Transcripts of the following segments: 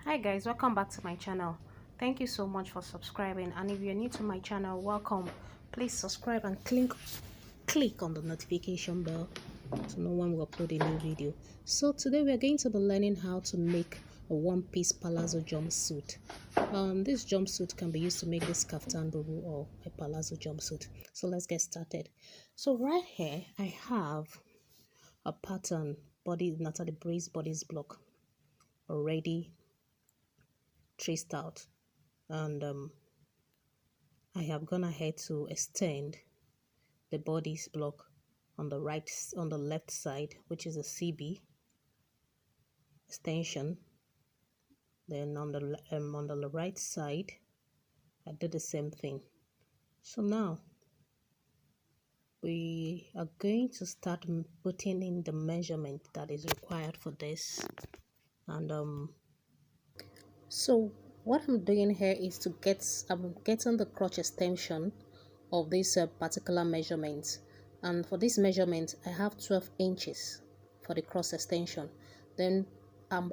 Hi guys, welcome back to my channel. Thank you so much for subscribing, and if you're new to my channel, welcome. Please subscribe and click on the notification bell to know when we upload a new video. So today we are going to be learning how to make a one-piece palazzo jumpsuit. This jumpsuit can be used to make this kaftan bubu or a palazzo jumpsuit. So let's get started. So right here I have a pattern, Natalie Bodice block already traced out, and I have gone ahead to extend the Bodice block on the left side, which is a CB extension. Then on the right side I did the same thing. So now we are going to start putting in the measurement that is required for this. And so what I'm doing here is I'm getting the crotch extension of this particular measurement, and for this measurement I have 12 inches for the cross extension. Then I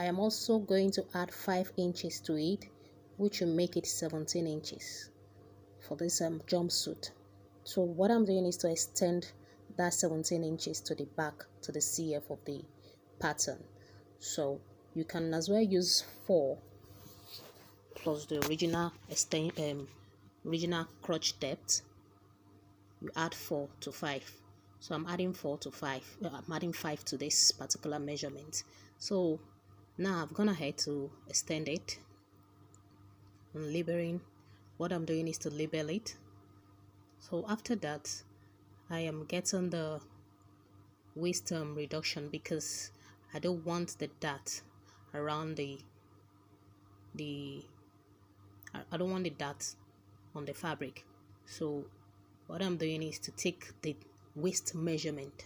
am also going to add 5 inches to it, which will make it 17 inches for this jumpsuit. So what I'm doing is to extend that 17 inches to the back, to the CF of the pattern. So you can as well use 4 plus the original crotch depth. You add 4 to 5. So I'm adding 4 to 5. I'm adding 5 to this particular measurement. So now I've gone ahead to extend it and labeling. What I'm doing is to label it. So after that I am getting the waist reduction, because I don't want the dart around I don't want the dart on the fabric. So what I'm doing is to take the waist measurement,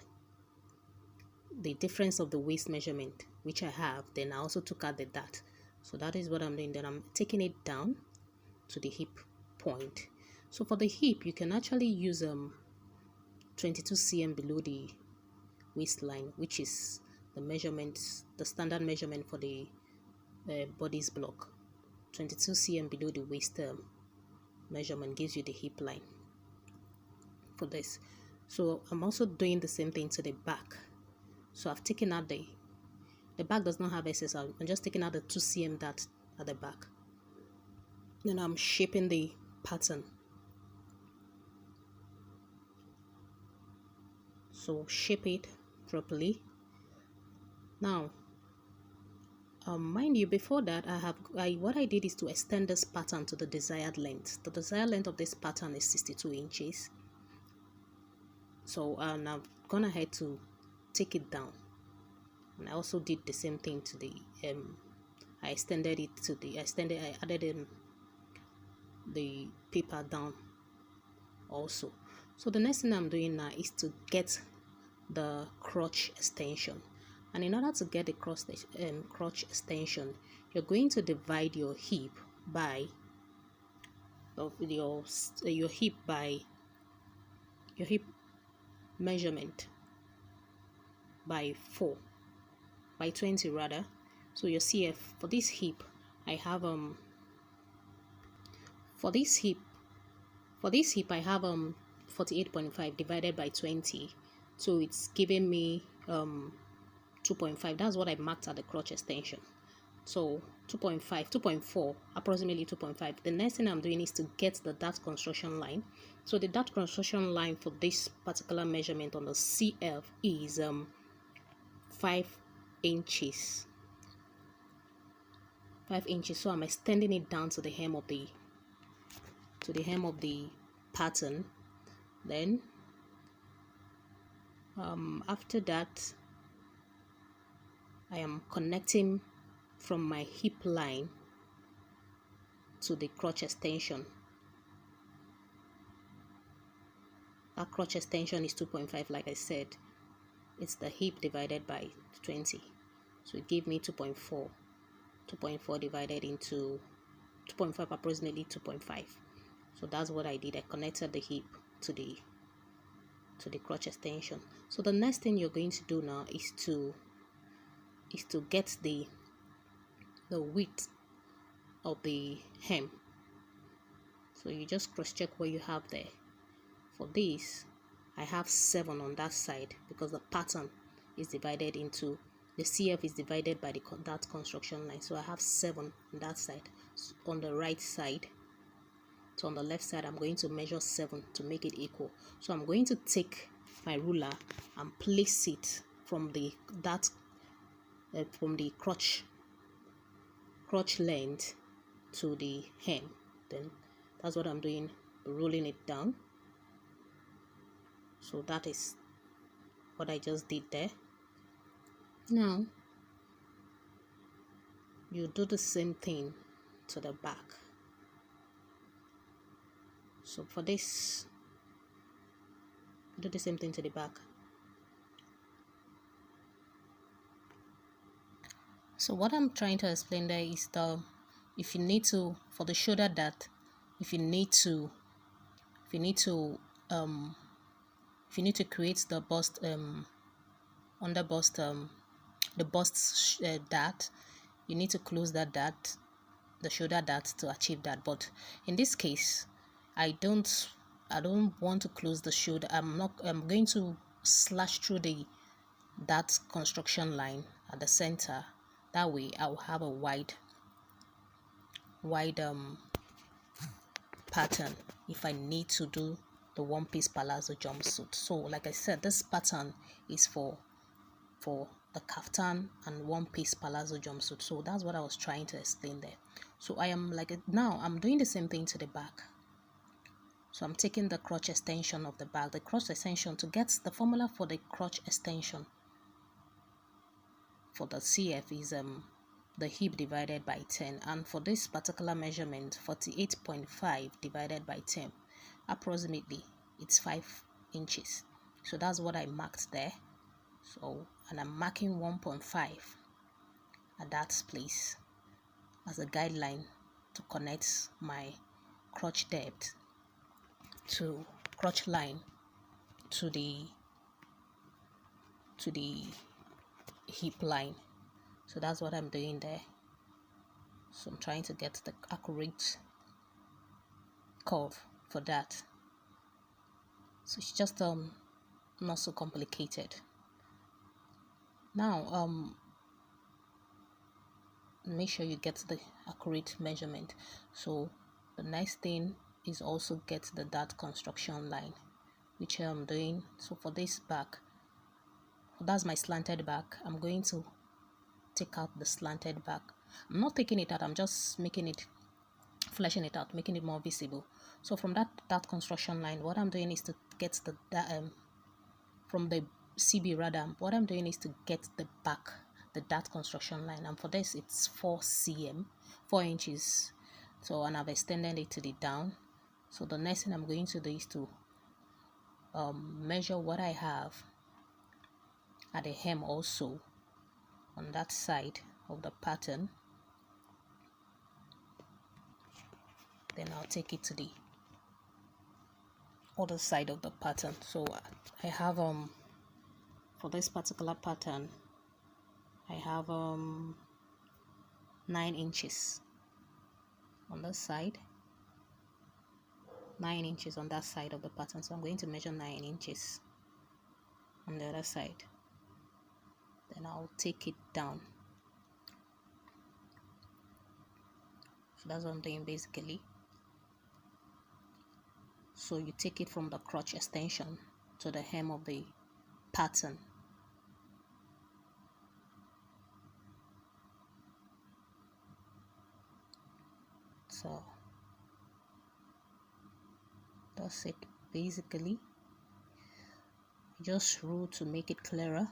the difference of the waist measurement which I have, then I also took out the dart. So that is what I'm doing. Then I'm taking it down to the hip point. So for the hip you can actually use 22 cm below the waistline, which is the standard measurement for the Bodice block. 22 cm below the waist measurement gives you the hip line for this. So I'm also doing the same thing to the back. So I've taken out the back does not have excess. I'm just taking out the 2 cm dart at the back. Then I'm shaping the pattern. So shape it properly. Now mind you, before that what I did is to extend this pattern to the desired length. The desired length of this pattern is 62 inches. So and I've gone ahead to take it down, and I also did the same thing to the I added the paper down also. So the next thing I'm doing now is to get the crotch extension. And in order to get the crotch extension, you're going to divide your hip by your hip measurement by 20 rather. So your CF for this hip, I have for this hip I have 48.5 divided by 20, so it's giving me 2.5. That's what I marked at the crotch extension. So 2.4, approximately 2.5. The next thing I'm doing is to get the dart construction line. So the dart construction line for this particular measurement on the CF is 5 inches. 5 inches. So I'm extending it down to the hem of the pattern. Then after that I am connecting from my hip line to the crotch extension. That crotch extension is 2.5, like I said. It's the hip divided by 20. So it gave me 2.4. 2.4 divided into 2.5, approximately 2.5. So that's what I did. I connected the hip to the crotch extension. So the next thing you're going to do now is to get the the width of the hem. So you just cross check what you have there. For this, I have 7 on that side because the pattern is divided into, the CF is divided by that construction line. So I have 7 on that side. So on the right side, so on the left side, I'm going to measure 7 to make it equal. So I'm going to take my ruler and place it from the crotch length to the hem. Then that's what I'm doing, rolling it down. So that is what I just did there. Now you do the same thing to the back. So for this, do the same thing to the back. So what I'm trying to explain there is if you need to, for the shoulder dart, if you need to create the bust under bust the bust dart, you need to close that dart, the shoulder dart, to achieve that. But in this case, I don't want to close the shoulder. I'm going to slash through that construction line at the center. That way I'll have a wide pattern if I need to do the one-piece palazzo jumpsuit. So like I said, this pattern is for the kaftan and one-piece palazzo jumpsuit. So that's what I was trying to explain there. So now I'm doing the same thing to the back. So I'm taking the crotch extension of the back. The crotch extension, to get the formula for the crotch extension for the CF is the hip divided by 10, and for this particular measurement, 48.5 divided by 10, approximately it's 5 inches. So that's what I marked there. So, and I'm marking 1.5 at that place as a guideline to connect my crotch depth to crotch line to the hip line. So that's what I'm doing there. So I'm trying to get the accurate curve for that. So it's just not so complicated. Now make sure you get the accurate measurement. So the next thing is also get the dart construction line, which I'm doing. So for this back, that's my slanted back. I'm going to take out the slanted back. I'm not taking it out, I'm just fleshing it out, making it more visible. So from that construction line, what I'm doing is to get from the CB rather, what I'm doing is to get the back, the dart construction line, and for this it's 4 inches. So, and I've extended it to the down. So the next thing I'm going to do is to measure what I have at the hem also on that side of the pattern. Then I'll take it to the other side of the pattern. So I have for this particular pattern, I have 9 inches on this side, 9 inches on that side of the pattern. So I'm going to measure 9 inches on the other side. Then I'll take it down. So that's what I'm doing basically. So you take it from the crotch extension to the hem of the pattern. So that's it basically. Just rule to make it clearer.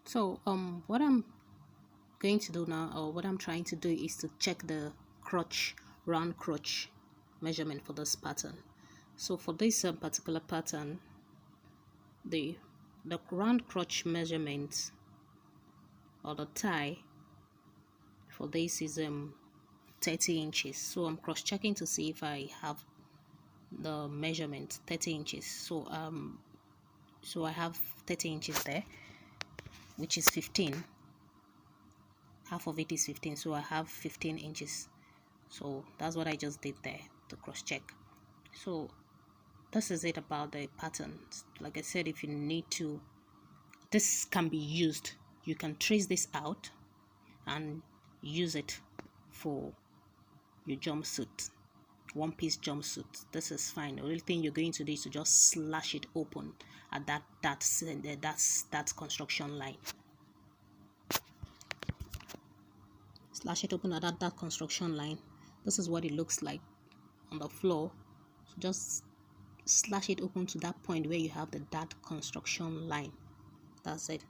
So what I'm going to do now, or what I'm trying to do, is to check the round crotch measurement for this pattern. So for this particular pattern, the round crotch measurement or the tie for this is 30 inches. So I'm cross checking to see if I have the measurement 30 inches. So I have 30 inches there, which is 15. Half of it is 15, so I have 15 inches. So that's what I just did there to cross check. So this is it about the patterns. Like I said, if you need to, this can be used. You can trace this out and use it for your jumpsuit, one-piece jumpsuit. This is fine. The only thing you're going to do is to just slash it open at that construction line. Slash it open at that construction line. This is what it looks like on the floor. So just slash it open to that point where you have the dart construction line. That's it.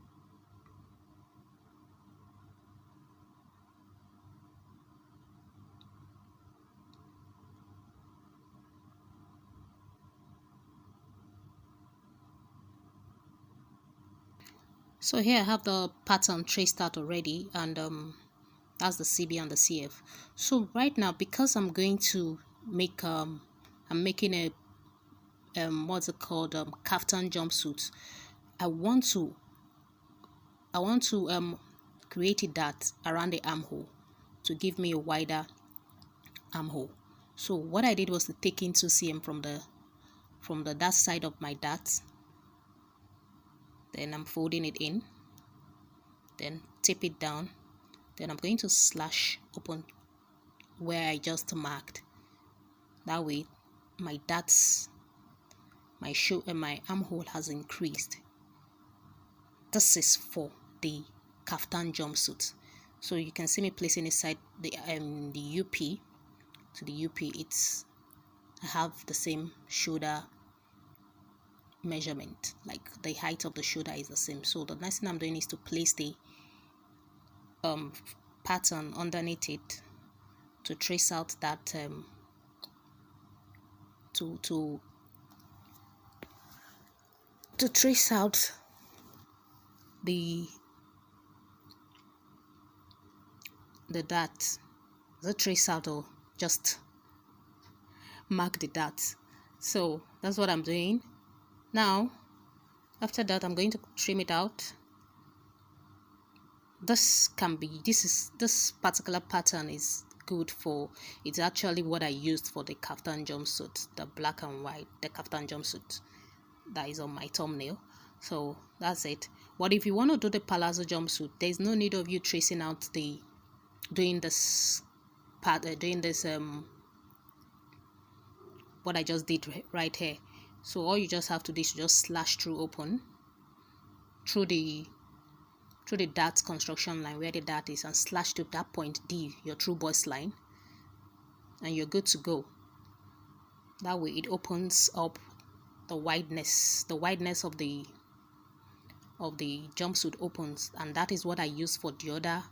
So here I have the pattern traced out already, and that's the CB and the CF. So right now, because I'm going to make I'm making a what's it called, kaftan jumpsuit, I want to create a dart around the armhole to give me a wider armhole. So what I did was to take in 2 cm from the that side of my dart. Then I'm folding it in, then tape it down, then I'm going to slash open where I just marked. That way my darts, my armhole has increased. This is for the kaftan jumpsuit. So you can see me placing inside the UP. To the UP, I have the same shoulder measurement, like the height of the shoulder is the same. So the next thing I'm doing is to place the pattern underneath it to trace out that to trace out the dart. The trace out, or just mark the dart. So that's what I'm doing. Now after that, I'm going to trim it out. This particular pattern is good for, it's actually what I used for the kaftan jumpsuit, the black and white, the kaftan jumpsuit that is on my thumbnail. So that's it. But if you want to do the palazzo jumpsuit, there's no need of you tracing out doing this what I just did right here. So all you just have to do is to just slash through open through the dart construction line where the dart is, and slash to that point D, your true bust line, and you're good to go. That way it opens up the wideness of the jumpsuit opens, and that is what I use for the other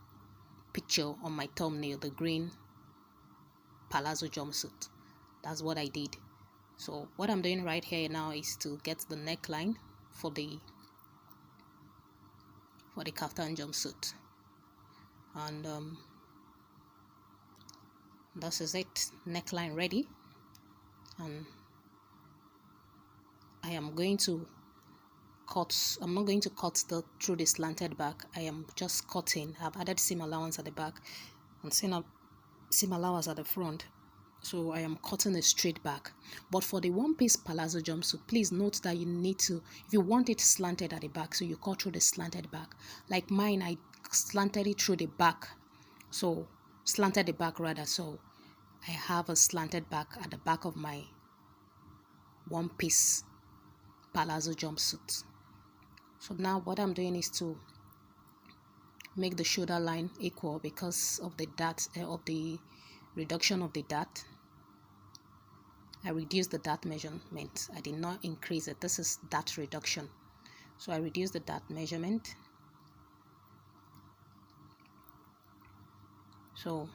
picture on my thumbnail, the green palazzo jumpsuit. That's what I did. So what I'm doing right here now is to get the neckline for the kaftan jumpsuit, and this is it, neckline ready. And I am going to cut, I'm not going to cut through the slanted back. I am just cutting. I've added seam allowance at the back and seam allowance at the front. So I am cutting a straight back. But for the one-piece palazzo jumpsuit, please note that you need to, if you want it slanted at the back, so you cut through the slanted back. Like mine, I slanted it through the back. So slanted the back rather. So I have a slanted back at the back of my one-piece palazzo jumpsuit. So now what I'm doing is to make the shoulder line equal because of the dart, of the reduction of the dart. I reduced the dart measurement. I did not increase it. This is dart reduction. So I reduced the dart measurement. So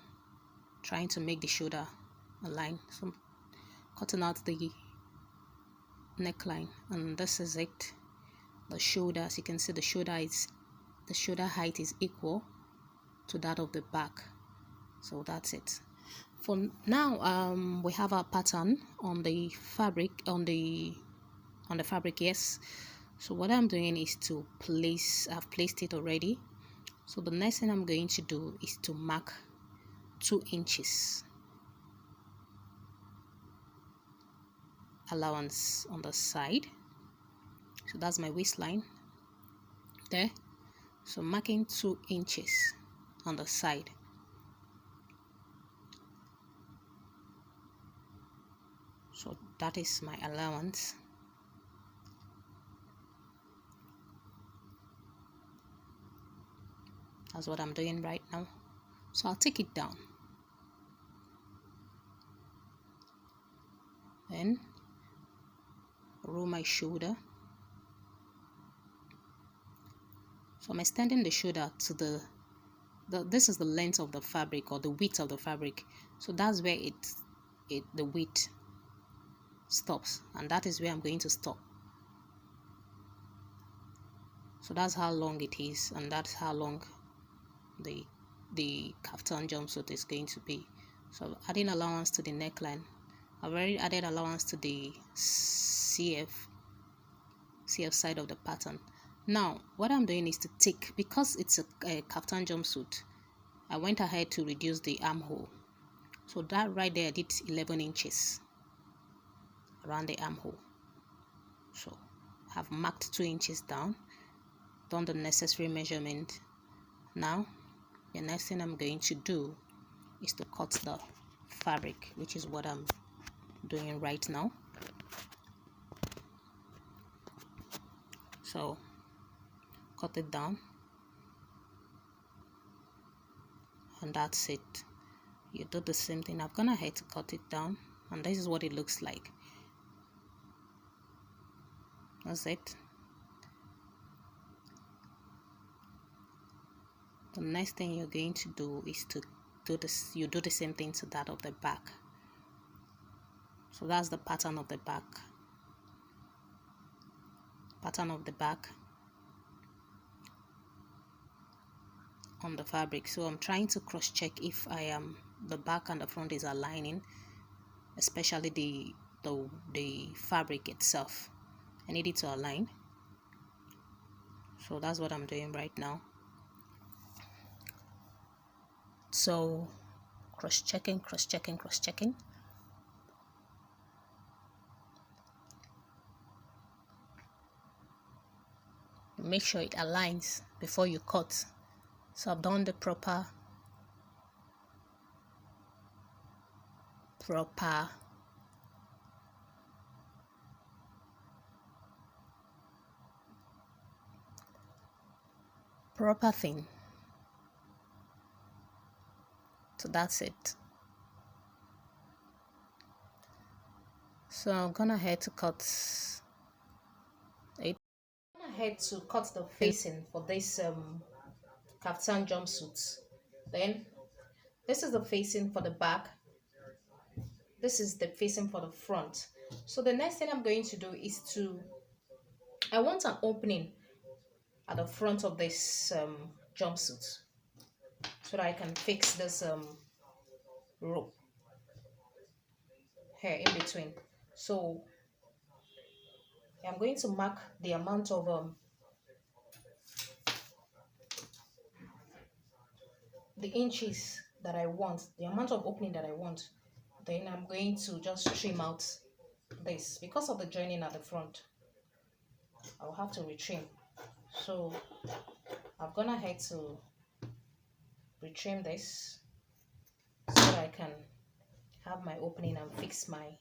trying to make the shoulder align. So I'm cutting out the neckline, and this is it. The shoulder, as you can see, the shoulder height is equal to that of the back. So that's it. For now, we have our pattern on the fabric, on the fabric, yes. So what I'm doing is to I've placed it already. So the next thing I'm going to do is to mark 2 inches allowance on the side. So that's my waistline there. So marking 2 inches on the side. So that is my allowance. That's what I'm doing right now. So I'll take it down. Then roll my shoulder. So I'm extending the shoulder to this is the length of the fabric, or the width of the fabric. So that's where the width stops, and that is where I'm going to stop. So that's how long it is, and that's how long the kaftan jumpsuit is going to be. So adding allowance to the neckline. I've already added allowance to the CF side of the pattern. Now what I'm doing is to take, because it's a kaftan jumpsuit, I went ahead to reduce the armhole. So that right there, I did 11 inches around the armhole. So I've marked 2 inches down, done the necessary measurement. Now the next thing I'm going to do is to cut the fabric, which is what I'm doing right now. So cut it down, and that's it. You do the same thing. I've gone ahead to cut it down, and this is what it looks like. That's it. The next thing you're going to do is to do this. You do the same thing to that of the back. So that's the pattern of the back. Pattern of the back on the fabric. So I'm trying to cross check if the back and the front is aligning, especially the fabric itself. I need it to align. So that's what I'm doing right now. So cross checking. Make sure it aligns before you cut. So I've done the proper thing. So that's it. So I'm gonna head to cut it. I'm gonna head to cut the facing for this kaftan jumpsuit. Then this is the facing for the back. This is the facing for the front. So the next thing I'm going to do is I want an opening at the front of this jumpsuit, so that I can fix this rope here in between. So I'm going to mark the amount of the inches that I want, the amount of opening that I want. Then I'm going to just trim out this. Because of the joining at the front, I'll have to retrim. So I've gone ahead to retrim this so that I can have my opening and fix my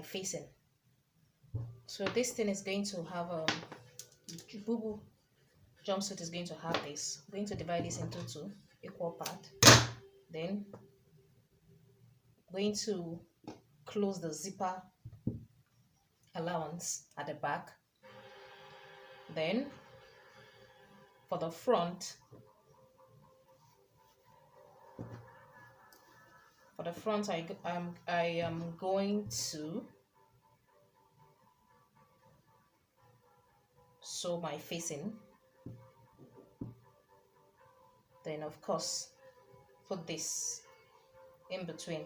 facing. So this thing is going to have boo-boo jumpsuit is going to have this. I'm going to divide this into 2 equal parts. Then I'm going to close the zipper allowance at the back. Then for the front, I am going to sew my facing. Then of course put this in between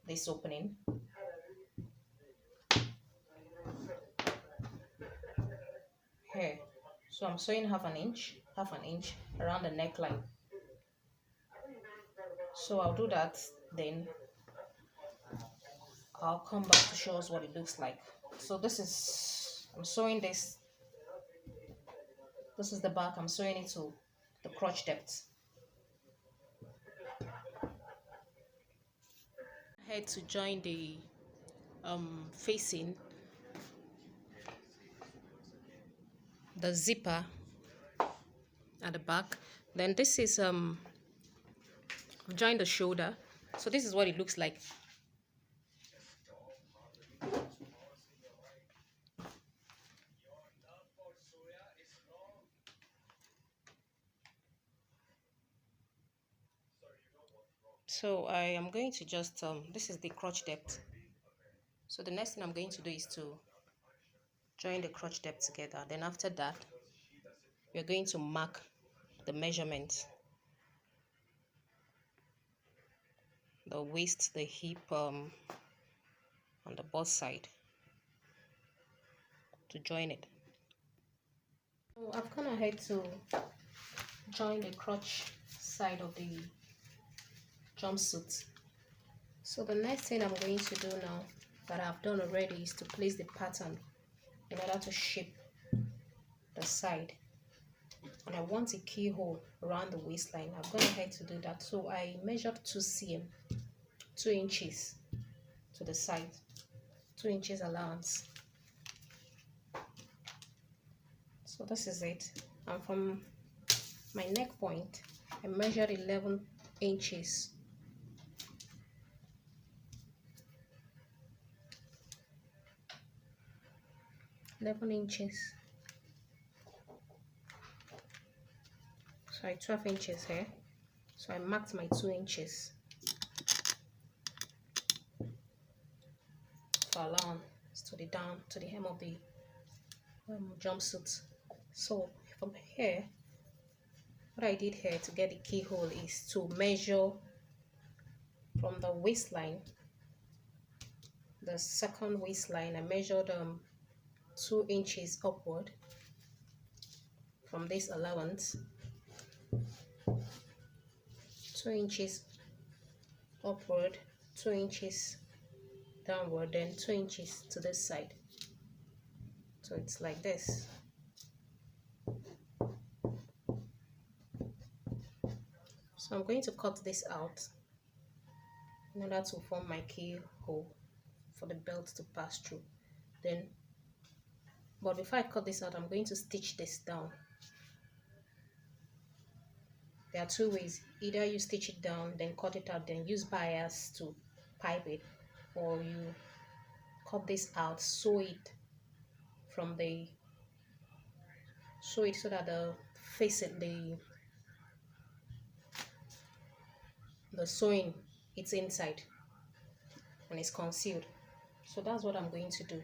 this opening. Here, so I'm sewing half an inch around the neckline. So I'll do that, then I'll come back to show us what it looks like. So I'm sewing this is the back. I'm sewing it to the crotch depth. I had to join the facing, the zipper at the back. Then this is join the shoulder. So this is what it looks like. So I am going to just this is the crotch depth. So the next thing I'm going to do is to join the crotch depth together. Then after that, we're going to mark the measurements, the waist, the hip, on the bust side to join it. So I've gone ahead to join the crotch side of the jumpsuit. So the next thing I'm going to do now that I've done already is to place the pattern in order to shape the side. And I want a keyhole around the waistline. I've gone ahead to do that. So I measured 2 cm, 2 inches to the side, 2 inches allowance. So this is it. And from my neck point, I measured 11 inches. Sorry, 12 inches here. So I marked my 2 inches for allowance to the down to the hem of the jumpsuit. So from here, what I did here to get the keyhole is to measure from the waistline, the second waistline. I measured 2 inches upward from this allowance, 2 inches upward, 2 inches downward, then 2 inches to this side. So it's like this. So I'm going to cut this out in order to form my keyhole for the belt to pass through. But before I cut this out, I'm going to stitch this down. There are 2 ways. Either you stitch it down, then cut it out, then use bias to pipe it, or you cut this out, sew it so that the sewing it's inside and it's concealed. So that's what I'm going to do.